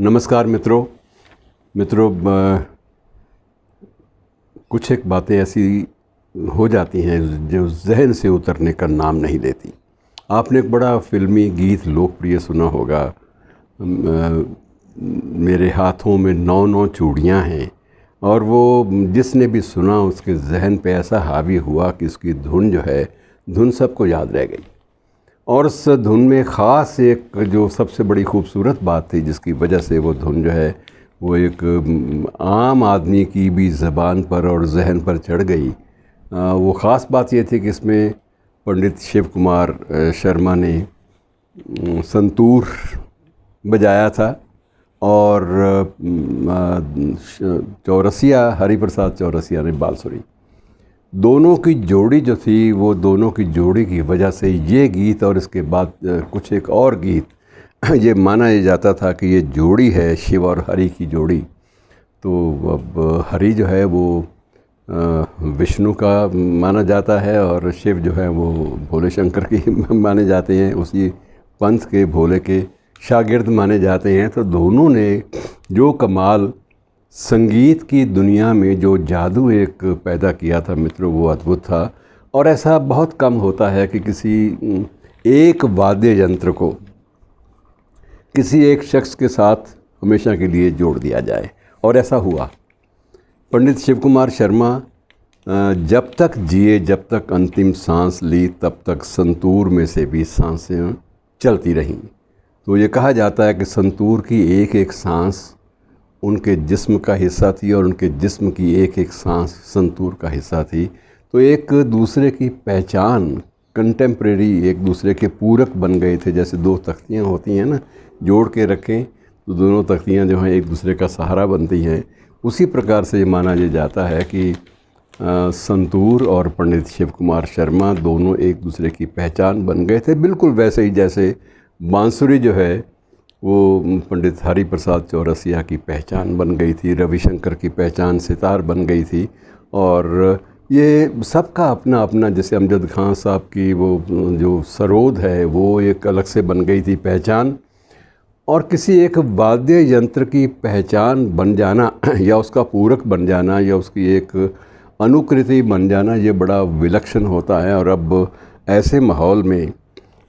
नमस्कार मित्रों कुछ एक बातें ऐसी हो जाती हैं जो जहन से उतरने का नाम नहीं लेती। आपने एक बड़ा फिल्मी गीत लोकप्रिय सुना होगा, मेरे हाथों में 9 चूड़ियाँ हैं, और वो जिसने भी सुना उसके जहन पे ऐसा हावी हुआ कि उसकी धुन सबको याद रह गई। और उस धुन में ख़ास एक जो सबसे बड़ी खूबसूरत बात थी जिसकी वजह से वो धुन जो है वो एक आम आदमी की भी ज़बान पर और जहन पर चढ़ गई। वो ख़ास बात ये थी कि इसमें पंडित शिव कुमार शर्मा ने संतूर बजाया था और हरिप्रसाद चौरसिया ने बांसुरी। दोनों की जोड़ी जो थी, वो दोनों की जोड़ी की वजह से ये गीत और इसके बाद कुछ एक और गीत ये माना जाता था कि ये जोड़ी है शिव और हरि की जोड़ी। तो अब हरि जो है वो विष्णु का माना जाता है और शिव जो है वो भोले शंकर की माने जाते हैं, उसी पंथ के भोले के शागिर्द माने जाते हैं। तो दोनों ने जो कमाल संगीत की दुनिया में जो जादू एक पैदा किया था मित्रों, वो अद्भुत था। और ऐसा बहुत कम होता है कि किसी एक वाद्य यंत्र को किसी एक शख्स के साथ हमेशा के लिए जोड़ दिया जाए, और ऐसा हुआ। पंडित शिव कुमार शर्मा जब तक जिए, जब तक अंतिम सांस ली, तब तक संतूर में से भी सांसें चलती रहीं। तो ये कहा जाता है कि संतूर की एक एक सांस उनके जिस्म का हिस्सा थी और उनके जिस्म की एक एक सांस संतूर का हिस्सा थी। तो एक दूसरे की पहचान, कंटेम्प्रेरी, एक दूसरे के पूरक बन गए थे। जैसे दो तख्तियाँ होती हैं ना, जोड़ के रखें तो दोनों तख्तियाँ जो हैं एक दूसरे का सहारा बनती हैं। उसी प्रकार से ये माना जाता है कि संतूर और पंडित शिव कुमार शर्मा दोनों एक दूसरे की पहचान बन गए थे, बिल्कुल वैसे ही जैसे बांसुरी जो है वो पंडित हरिप्रसाद चौरसिया की पहचान बन गई थी, रविशंकर की पहचान सितार बन गई थी। और ये सबका अपना अपना, जैसे अमजद खान साहब की वो जो सरोद है वो एक अलग से बन गई थी पहचान। और किसी एक वाद्य यंत्र की पहचान बन जाना या उसका पूरक बन जाना या उसकी एक अनुकृति बन जाना, ये बड़ा विलक्षण होता है। और अब ऐसे माहौल में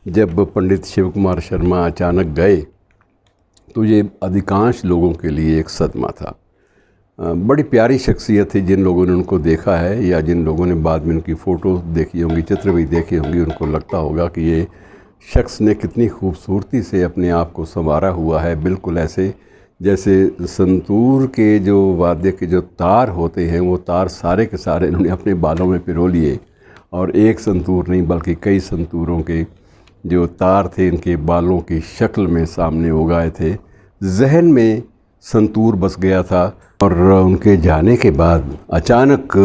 जब पंडित शिव कुमार शर्मा अचानक गए तो ये अधिकांश लोगों के लिए एक सदमा था। बड़ी प्यारी शख्सियत थी। जिन लोगों ने उनको देखा है या जिन लोगों ने बाद में उनकी फ़ोटो देखी होंगी, चित्र भी देखे होंगे, उनको लगता होगा कि ये शख्स ने कितनी खूबसूरती से अपने आप को संवारा हुआ है। बिल्कुल ऐसे जैसे संतूर के जो वाद्य के जो तार होते हैं, वो तार सारे के सारे इन्होंने अपने बालों में पिरो लिए। और एक संतूर नहीं बल्कि कई संतूरों के जो तार थे इनके बालों की शक्ल में सामने उगाए थे। जहन में संतूर बस गया था। और उनके जाने के बाद अचानक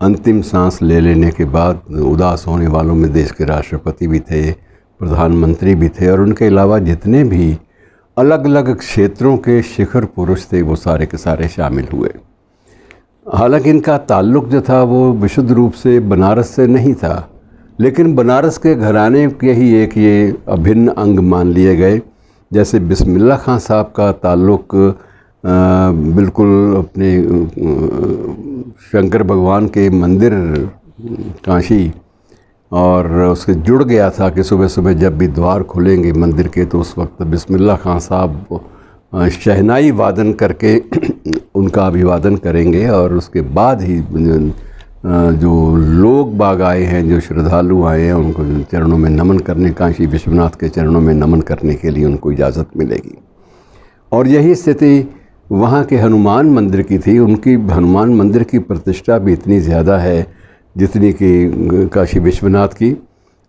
अंतिम सांस ले लेने के बाद उदास होने वालों में देश के राष्ट्रपति भी थे, प्रधानमंत्री भी थे, और उनके अलावा जितने भी अलग अलग क्षेत्रों के शिखर पुरुष थे वो सारे के सारे शामिल हुए। हालांकि इनका ताल्लुक़ जो था वो विशुद्ध रूप से बनारस से नहीं था, लेकिन बनारस के घराने के ही एक ये अभिन्न अंग मान लिए गए। जैसे बिस्मिल्लाह खां साहब का ताल्लुक़ बिल्कुल अपने शंकर भगवान के मंदिर काशी और उससे जुड़ गया था कि सुबह सुबह जब भी द्वार खुलेंगे मंदिर के तो उस वक्त बिस्मिल्लाह खां साहब शहनाई वादन करके उनका अभिवादन करेंगे। और उसके बाद ही जो लोग बाग आए हैं, जो श्रद्धालु आए हैं, उनको चरणों में नमन करने, काशी विश्वनाथ के चरणों में नमन करने के लिए उनको इजाज़त मिलेगी। और यही स्थिति वहाँ के हनुमान मंदिर की थी। उनकी हनुमान मंदिर की प्रतिष्ठा भी इतनी ज़्यादा है जितनी कि काशी विश्वनाथ की।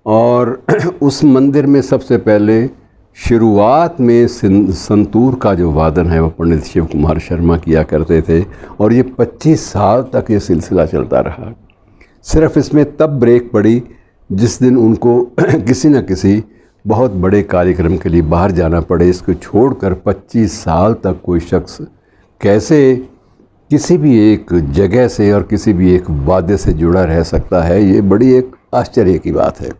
और उस मंदिर में सबसे पहले शुरुआत में संतूर का जो वादन है वो पंडित शिव कुमार शर्मा किया करते थे। और ये 25 साल तक ये सिलसिला चलता रहा। सिर्फ इसमें तब ब्रेक पड़ी जिस दिन उनको किसी न किसी बहुत बड़े कार्यक्रम के लिए बाहर जाना पड़े। इसको छोड़कर 25 साल तक कोई शख्स कैसे किसी भी एक जगह से और किसी भी एक वाद्य से जुड़ा रह सकता है, ये बड़ी एक आश्चर्य की बात है।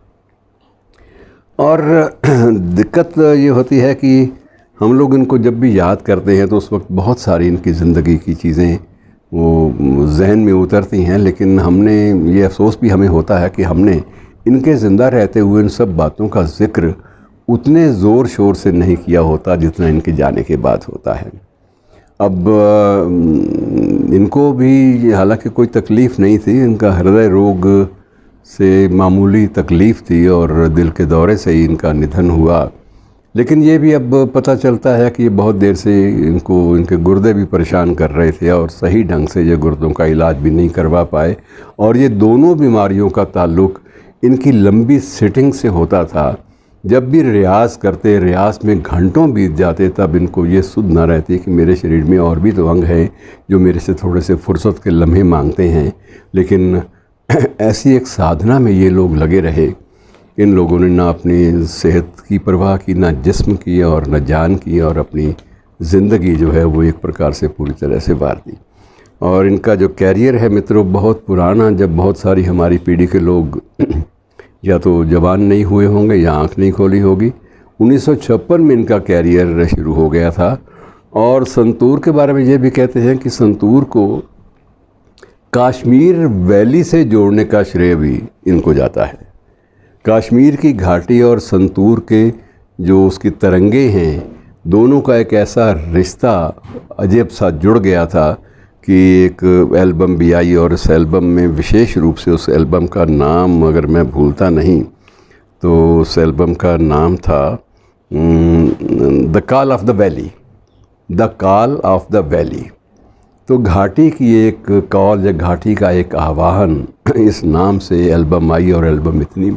और दिक्कत ये होती है कि हम लोग इनको जब भी याद करते हैं तो उस वक्त बहुत सारी इनकी ज़िंदगी की चीज़ें वो जहन में उतरती हैं, लेकिन हमने ये अफसोस भी हमें होता है कि हमने इनके ज़िंदा रहते हुए इन सब बातों का ज़िक्र उतने ज़ोर शोर से नहीं किया होता जितना इनके जाने के बाद होता है। अब इनको भी हालांकि कोई तकलीफ़ नहीं थी, इनका हृदय रोग से मामूली तकलीफ़ थी और दिल के दौरे से ही इनका निधन हुआ। लेकिन ये भी अब पता चलता है कि ये बहुत देर से इनके गुर्दे भी परेशान कर रहे थे और सही ढंग से ये गुर्दों का इलाज भी नहीं करवा पाए, और ये दोनों बीमारियों का ताल्लुक़ इनकी लंबी सिटिंग से होता था। जब भी रियाज़ करते, रियाज़ में घंटों बीत जाते, तब इनको ये सुध न रहती कि मेरे शरीर में और भी तो अंग हैं जो मेरे से थोड़े से फुर्सत के लम्हे मांगते हैं। लेकिन ऐसी एक साधना में ये लोग लगे रहे। इन लोगों ने ना अपनी सेहत की परवाह की, ना जिस्म की और न जान की, और अपनी ज़िंदगी जो है वो एक प्रकार से पूरी तरह से वार दी। और इनका जो कैरियर है मित्रों बहुत पुराना, जब बहुत सारी हमारी पीढ़ी के लोग या तो जवान नहीं हुए होंगे या आँख नहीं खोली होगी। 1956 में इनका कैरियर शुरू हो गया था। और संतूर के बारे में ये भी कहते हैं कि संतूर को कश्मीर वैली से जोड़ने का श्रेय भी इनको जाता है। कश्मीर की घाटी और संतूर के जो उसकी तरंगे हैं, दोनों का एक ऐसा रिश्ता अजीब सा जुड़ गया था कि एक एल्बम भी आई, और इस एल्बम में विशेष रूप से उस एल्बम का नाम अगर मैं भूलता नहीं तो उस एल्बम का नाम था the call of the valley, the call of the valley. तो घाटी की एक कॉल या घाटी का एक आह्वान, इस नाम से एल्बम आई, और एल्बम इतनी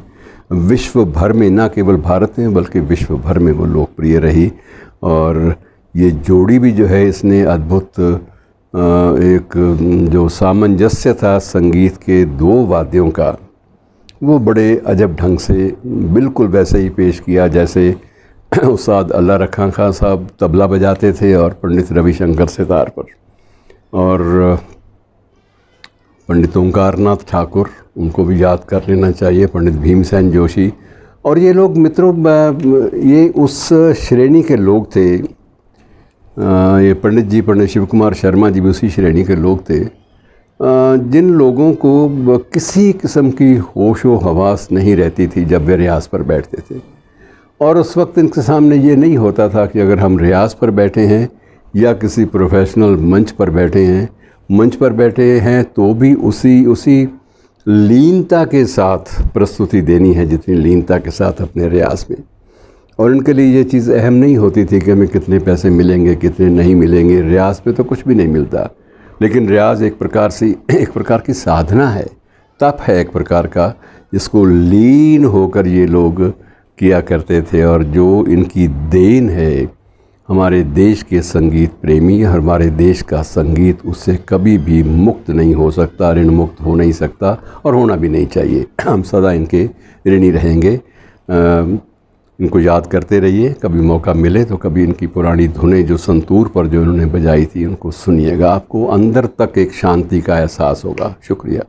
विश्व भर में, ना केवल भारत में बल्कि विश्व भर में वो लोकप्रिय रही। और ये जोड़ी भी जो है, इसने अद्भुत एक जो सामंजस्य था संगीत के दो वाद्यों का, वो बड़े अजब ढंग से बिल्कुल वैसे ही पेश किया जैसे उस्ताद अल्लाह रखा खां साहब तबला बजाते थे और पंडित रविशंकर सितार पर, और पंडित ओंकारनाथ ठाकुर, उनको भी याद कर लेना चाहिए, पंडित भीमसेन जोशी। और ये लोग मित्रों ये उस श्रेणी के लोग थे, ये पंडित शिव कुमार शर्मा जी भी उसी श्रेणी के लोग थे, जिन लोगों को किसी किस्म की होश व हवास नहीं रहती थी जब वे रियाज़ पर बैठते थे। और उस वक्त इनके सामने ये नहीं होता था कि अगर हम रियाज़ पर बैठे हैं या किसी प्रोफेशनल मंच पर बैठे हैं तो भी उसी लीनता के साथ प्रस्तुति देनी है जितनी लीनता के साथ अपने रियाज़ में। और इनके लिए ये चीज़ अहम नहीं होती थी कि हमें कितने पैसे मिलेंगे, कितने नहीं मिलेंगे। रियाज़ पे तो कुछ भी नहीं मिलता, लेकिन रियाज़ एक प्रकार की साधना है, तप है एक प्रकार का, जिसको लीन होकर ये लोग किया करते थे। और जो इनकी देन है हमारे देश के संगीत प्रेमी, हमारे देश का संगीत उससे कभी भी मुक्त नहीं हो सकता, ऋण मुक्त हो नहीं सकता और होना भी नहीं चाहिए। हम सदा इनके ऋणी रहेंगे। इनको याद करते रहिए, कभी मौका मिले तो कभी इनकी पुरानी धुनें जो संतूर पर जो इन्होंने बजाई थी उनको सुनिएगा, आपको अंदर तक एक शांति का एहसास होगा। शुक्रिया।